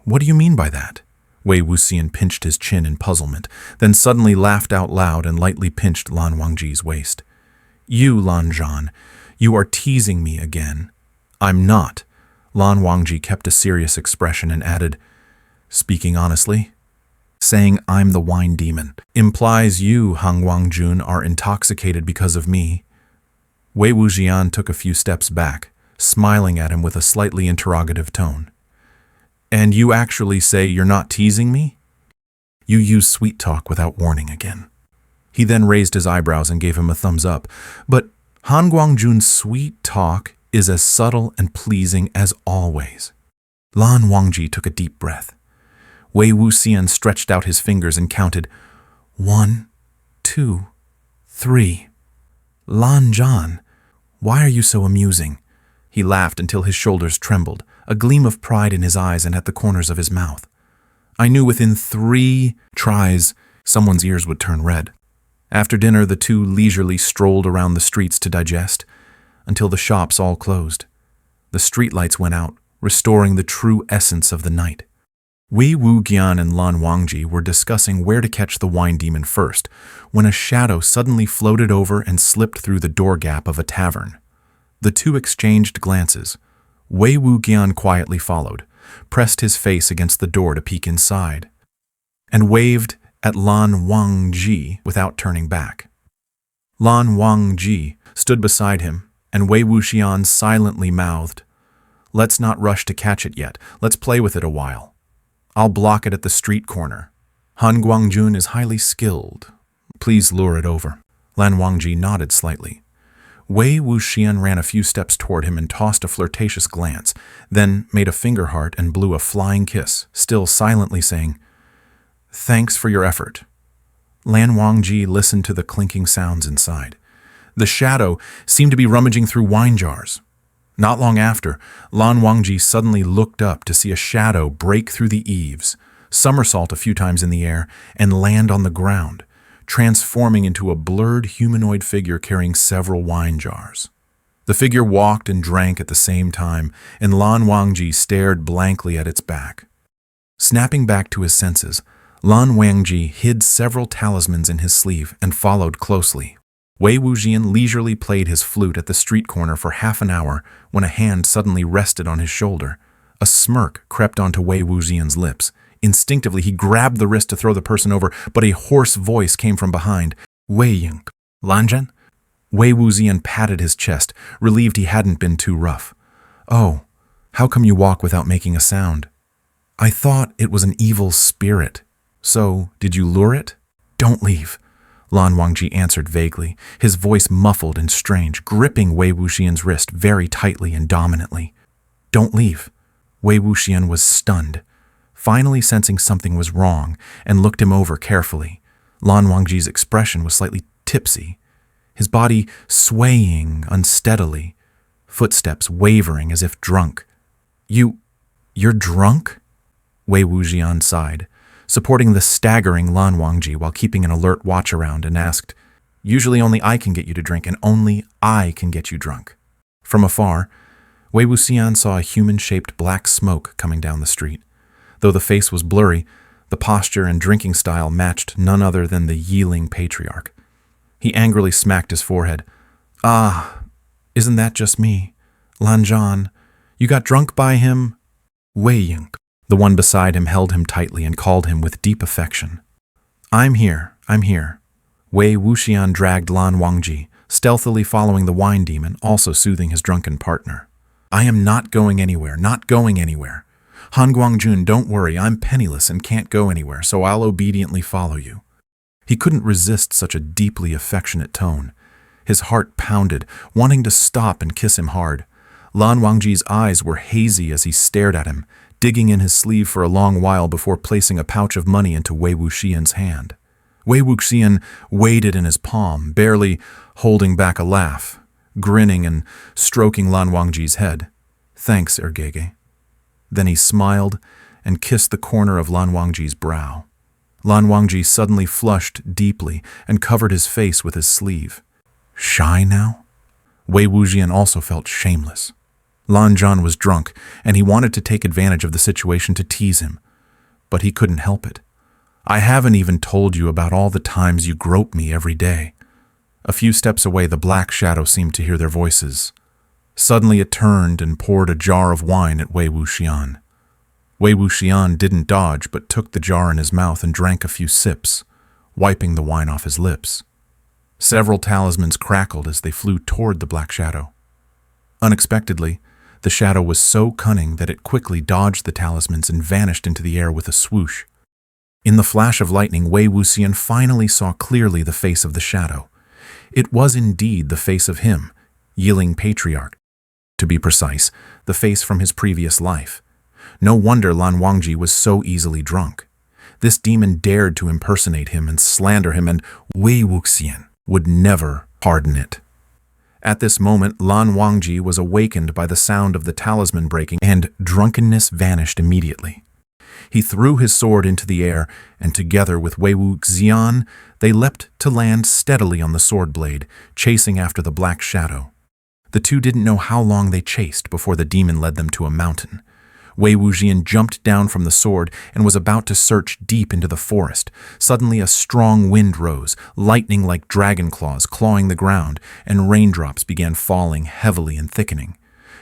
What do you mean by that? Wei Wuxian pinched his chin in puzzlement, then suddenly laughed out loud and lightly pinched Lan Wangji's waist. You, Lan Zhan, you are teasing me again. I'm not. Lan Wangji kept a serious expression and added, speaking honestly, saying I'm the wine demon implies you, Han Guangjun, are intoxicated because of me. Wei Wuxian took a few steps back, smiling at him with a slightly interrogative tone. And you actually say you're not teasing me? You use sweet talk without warning again. He then raised his eyebrows and gave him a thumbs up. But Han Guangjun's sweet talk is as subtle and pleasing as always. Lan Wangji took a deep breath. Wei Wuxian stretched out his fingers and counted 1, 2, 3. Lan Zhan, why are you so amusing? He laughed until his shoulders trembled, a gleam of pride in his eyes and at the corners of his mouth. I knew within 3 tries someone's ears would turn red. After dinner, the two leisurely strolled around the streets to digest, until the shops all closed. The streetlights went out, restoring the true essence of the night. Wei Wuxian and Lan Wangji were discussing where to catch the wine demon first, when a shadow suddenly floated over and slipped through the door gap of a tavern. The two exchanged glances. Wei Wuxian quietly followed, pressed his face against the door to peek inside, and waved at Lan Wangji without turning back. Lan Wangji stood beside him, and Wei Wuxian silently mouthed, Let's not rush to catch it yet. Let's play with it a while. I'll block it at the street corner. Han Guangjun is highly skilled. Please lure it over. Lan Wangji nodded slightly. Wei Wuxian ran a few steps toward him and tossed a flirtatious glance, then made a finger heart and blew a flying kiss, still silently saying, Thanks for your effort. Lan Wangji listened to the clinking sounds inside. The shadow seemed to be rummaging through wine jars. Not long after, Lan Wangji suddenly looked up to see a shadow break through the eaves, somersault a few times in the air, and land on the ground, transforming into a blurred humanoid figure carrying several wine jars. The figure walked and drank at the same time, and Lan Wangji stared blankly at its back. Snapping back to his senses, Lan Wangji hid several talismans in his sleeve and followed closely. Wei Wuxian leisurely played his flute at the street corner for half an hour when a hand suddenly rested on his shoulder. A smirk crept onto Wei Wuxian's lips. Instinctively, he grabbed the wrist to throw the person over, but a hoarse voice came from behind. Wei Ying. Lan Zhan? Wei Wuxian patted his chest, relieved he hadn't been too rough. Oh, how come you walk without making a sound? I thought it was an evil spirit. So, did you lure it? Don't leave. Lan Wangji answered vaguely, his voice muffled and strange, gripping Wei Wuxian's wrist very tightly and dominantly. Don't leave. Wei Wuxian was stunned, finally sensing something was wrong, and looked him over carefully. Lan Wangji's expression was slightly tipsy, his body swaying unsteadily, footsteps wavering as if drunk. You're drunk? Wei Wuxian sighed, supporting the staggering Lan Wangji while keeping an alert watch around, and asked, Usually only I can get you to drink, and only I can get you drunk. From afar, Wei Wuxian saw a human-shaped black smoke coming down the street. Though the face was blurry, the posture and drinking style matched none other than the Yiling Patriarch. He angrily smacked his forehead. Ah, isn't that just me? Lan Zhan, you got drunk by him? Wei Ying. The one beside him held him tightly and called him with deep affection. I'm here. Wei Wuxian dragged Lan Wangji, stealthily following the wine demon, also soothing his drunken partner. I am not going anywhere. Han Guangjun, don't worry, I'm penniless and can't go anywhere, so I'll obediently follow you. He couldn't resist such a deeply affectionate tone. His heart pounded, wanting to stop and kiss him hard. Lan Wangji's eyes were hazy as he stared at him, digging in his sleeve for a long while before placing a pouch of money into Wei Wuxian's hand. Wei Wuxian weighed it in his palm, barely holding back a laugh, grinning and stroking Lan Wangji's head. Thanks, Ergege. Then he smiled and kissed the corner of Lan Wangji's brow. Lan Wangji suddenly flushed deeply and covered his face with his sleeve. Shy now? Wei Wuxian also felt shameless. Lan Zhan was drunk, and he wanted to take advantage of the situation to tease him. But he couldn't help it. I haven't even told you about all the times you grope me every day. A few steps away, the black shadow seemed to hear their voices. Suddenly it turned and poured a jar of wine at Wei Wuxian. Wei Wuxian didn't dodge, but took the jar in his mouth and drank a few sips, wiping the wine off his lips. Several talismans crackled as they flew toward the black shadow. Unexpectedly, the shadow was so cunning that it quickly dodged the talismans and vanished into the air with a swoosh. In the flash of lightning, Wei Wuxian finally saw clearly the face of the shadow. It was indeed the face of him, Yiling Patriarch. To be precise, the face from his previous life. No wonder Lan Wangji was so easily drunk. This demon dared to impersonate him and slander him, and Wei Wuxian would never pardon it. At this moment, Lan Wangji was awakened by the sound of the talisman breaking, and drunkenness vanished immediately. He threw his sword into the air, and together with Wei Wuxian, they leapt to land steadily on the sword blade, chasing after the black shadow. The two didn't know how long they chased before the demon led them to a mountain. Wei Wuxian jumped down from the sword and was about to search deep into the forest. Suddenly a strong wind rose, lightning like dragon claws clawing the ground, and raindrops began falling heavily and thickening.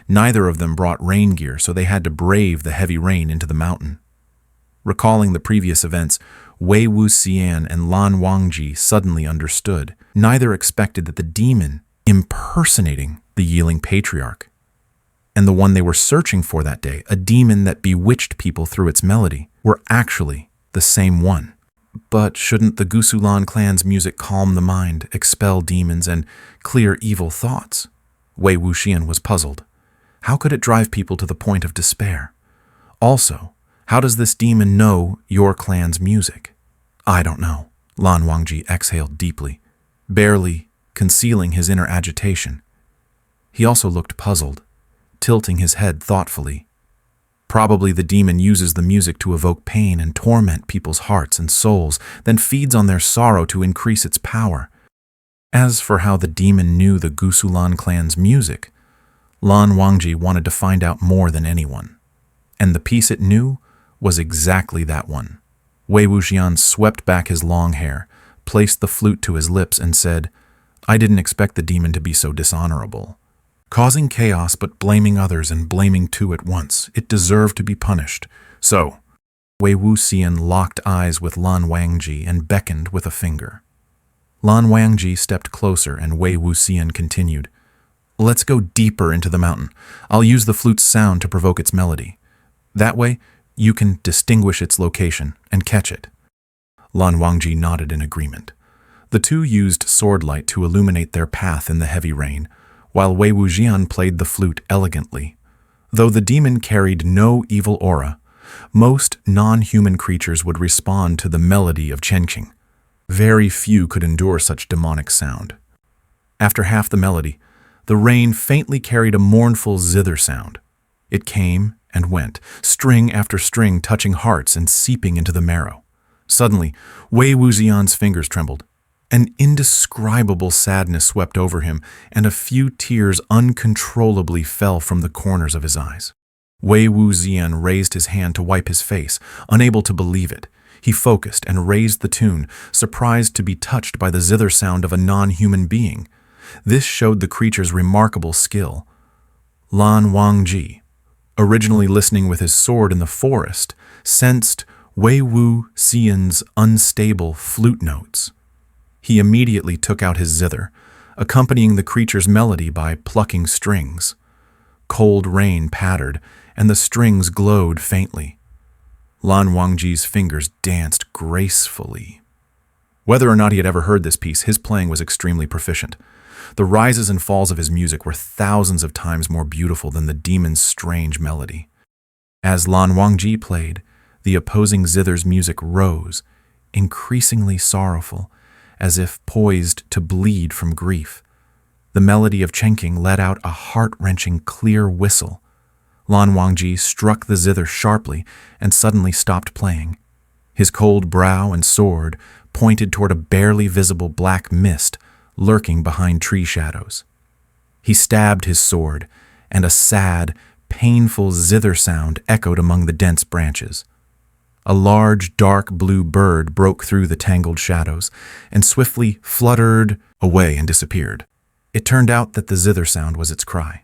Neither of them brought rain gear, so they had to brave the heavy rain into the mountain. Recalling the previous events, Wei Wuxian and Lan Wangji suddenly understood. Neither expected that the demon impersonating the Yiling Patriarch, and the one they were searching for that day, a demon that bewitched people through its melody, were actually the same one. But shouldn't the Gusulan clan's music calm the mind, expel demons, and clear evil thoughts? Wei Wuxian was puzzled. How could it drive people to the point of despair? Also, how does this demon know your clan's music? I don't know. Lan Wangji exhaled deeply, barely concealing his inner agitation. He also looked puzzled, tilting his head thoughtfully. Probably the demon uses the music to evoke pain and torment people's hearts and souls, then feeds on their sorrow to increase its power. As for how the demon knew the Gusulan clan's music, Lan Wangji wanted to find out more than anyone. And the piece it knew was exactly that one. Wei Wuxian swept back his long hair, placed the flute to his lips, and said, "I didn't expect the demon to be so dishonorable. Causing chaos but blaming others and blaming two at once, it deserved to be punished. So," Wei Wuxian locked eyes with Lan Wangji and beckoned with a finger. Lan Wangji stepped closer and Wei Wuxian continued, "Let's go deeper into the mountain. I'll use the flute's sound to provoke its melody. That way, you can distinguish its location and catch it." Lan Wangji nodded in agreement. The two used swordlight to illuminate their path in the heavy rain, while Wei Wuxian played the flute elegantly. Though the demon carried no evil aura, most non-human creatures would respond to the melody of Chenqing. Very few could endure such demonic sound. After half the melody, the rain faintly carried a mournful zither sound. It came and went, string after string touching hearts and seeping into the marrow. Suddenly, Wei Wuxian's fingers trembled. An indescribable sadness swept over him, and a few tears uncontrollably fell from the corners of his eyes. Wei Wuxian raised his hand to wipe his face, unable to believe it. He focused and raised the tune, surprised to be touched by the zither sound of a non-human being. This showed the creature's remarkable skill. Lan Wangji, originally listening with his sword in the forest, sensed Wei Wuxian's unstable flute notes. He immediately took out his zither, accompanying the creature's melody by plucking strings. Cold rain pattered, and the strings glowed faintly. Lan Wangji's fingers danced gracefully. Whether or not he had ever heard this piece, his playing was extremely proficient. The rises and falls of his music were thousands of times more beautiful than the demon's strange melody. As Lan Wangji played, the opposing zither's music rose, increasingly sorrowful, as if poised to bleed from grief. The melody of Chenqing let out a heart-wrenching clear whistle. Lan Wangji struck the zither sharply and suddenly stopped playing. His cold brow and sword pointed toward a barely visible black mist lurking behind tree shadows. He stabbed his sword, and a sad, painful zither sound echoed among the dense branches. A large, dark blue bird broke through the tangled shadows and swiftly fluttered away and disappeared. It turned out that the zither sound was its cry.